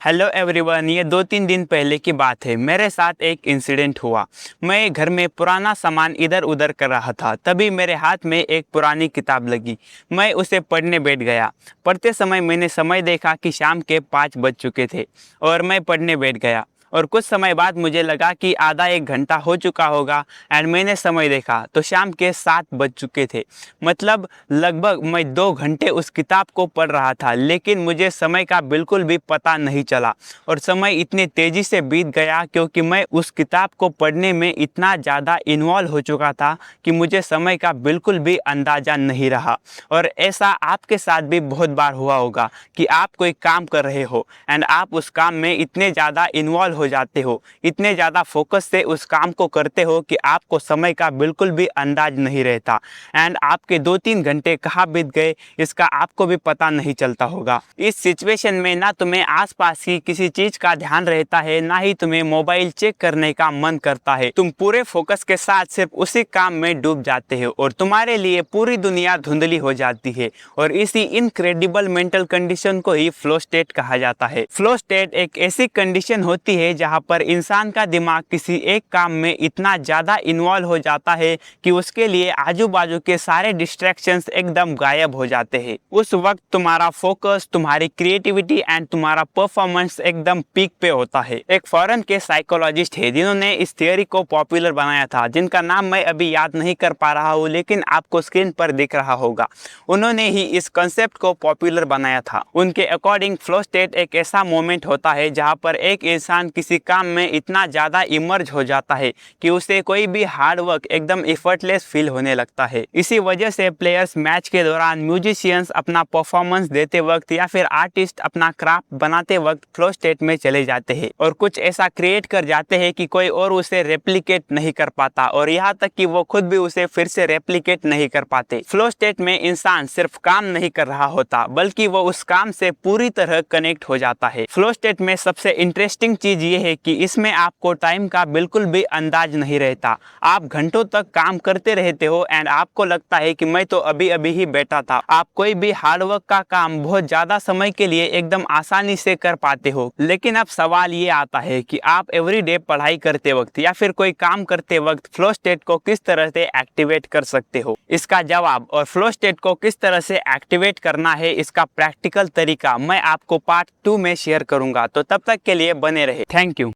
Hello everyone, ये 2-3 दिन पहले की बात है। मेरे साथ एक इंसिडेंट हुआ। मैं घर में पुराना सामान इधर उधर कर रहा था, तभी मेरे हाथ में एक पुरानी किताब लगी। मैं उसे पढ़ने बैठ गया। पढ़ते समय मैंने समय देखा कि शाम के 5 बज चुके थे और मैं पढ़ने बैठ गया। और कुछ समय बाद मुझे लगा कि आधा 1 घंटा हो चुका होगा एंड मैंने समय देखा तो शाम के 7 बज चुके थे। मतलब लगभग मैं 2 घंटे उस किताब को पढ़ रहा था, लेकिन मुझे समय का बिल्कुल भी पता नहीं चला। और समय इतने तेज़ी से बीत गया क्योंकि मैं उस किताब को पढ़ने में इतना ज़्यादा इन्वॉल्व हो चुका था कि मुझे समय का बिल्कुल भी अंदाज़ा नहीं रहा। और ऐसा आपके साथ भी बहुत बार हुआ होगा कि आप कोई काम कर रहे हो एंड आप उस काम में इतने ज़्यादा इन्वॉल्व हो जाते हो, इतने ज़्यादा फोकस से उस काम को करते हो कि आपको समय का बिल्कुल भी अंदाज नहीं रहता एंड आपके 2-3 घंटे कहाँ बीत गए इसका आपको भी पता नहीं चलता होगा। इस सिचुएशन में ना तुम्हें आसपास की किसी चीज़ का ध्यान रहता है, ना ही तुम्हें मोबाइल चेक करने का मन करता है। तुम पूरे फोकस के साथ सिर्फ उसी काम में डूब जाते हो और तुम्हारे लिए पूरी दुनिया धुंधली हो जाती है। और इसी इनक्रेडिबल मेंटल कंडीशन को ही फ्लो स्टेट कहा जाता है। फ्लो स्टेट एक ऐसी कंडीशन होती है जहां पर इंसान का दिमाग किसी एक काम में इतना ज़्यादा इन्वॉल्व हो जाता है कि उसके लिए आजू बाजू के सारे डिस्ट्रैक्शंस एकदम गायब हो जाते हैं। उस वक्त तुम्हारा फोकस, तुम्हारी क्रिएटिविटी एंड तुम्हारा परफॉर्मेंस एकदम पीक पे होता है। एक फॉरेन के साइकोलॉजिस्ट है जिन्होंने इस थियोरी को पॉपुलर बनाया था, जिनका नाम मैं अभी याद नहीं कर पा रहा हूँ, लेकिन आपको स्क्रीन पर दिख रहा होगा। उन्होंने ही इस कंसेप्ट को पॉपुलर बनाया था। उनके अकॉर्डिंग फ्लो स्टेट एक ऐसा मोमेंट होता है जहाँ पर एक इंसान किसी काम में इतना ज़्यादा इमर्ज हो जाता है कि उसे कोई भी हार्ड वर्क एकदम एफर्टलेस फील होने लगता है। इसी वजह से प्लेयर्स मैच के दौरान, म्यूजिशियंस अपना परफॉर्मेंस देते वक्त या फिर आर्टिस्ट अपना क्राफ्ट बनाते वक्त फ्लो स्टेट में चले जाते हैं और कुछ ऐसा क्रिएट कर जाते हैं कि कोई और उसे रेप्लिकेट नहीं कर पाता और यहाँ तक कि वो खुद भी उसे फिर से रेप्लिकेट नहीं कर पाते। फ्लो स्टेट में इंसान सिर्फ काम नहीं कर रहा होता, बल्कि वो उस काम से पूरी तरह कनेक्ट हो जाता है। फ्लो स्टेट में सबसे इंटरेस्टिंग चीज ये है कि इसमें आपको टाइम का बिल्कुल भी अंदाज नहीं रहता। आप घंटों तक काम करते रहते हो एंड आपको लगता है कि मैं तो अभी अभी ही बैठा था। आप कोई भी हार्डवर्क का काम बहुत ज्यादा समय के लिए एकदम आसानी से कर पाते हो। लेकिन अब सवाल ये आता है कि आप एवरीडे पढ़ाई करते वक्त या फिर कोई काम करते वक्त फ्लो स्टेट को किस तरह से एक्टिवेट कर सकते हो। इसका जवाब और फ्लो स्टेट को किस तरह से एक्टिवेट करना है, इसका प्रैक्टिकल तरीका मैं आपको पार्ट 2 में शेयर करूंगा। तो तब तक के लिए बने रहे। Thank you.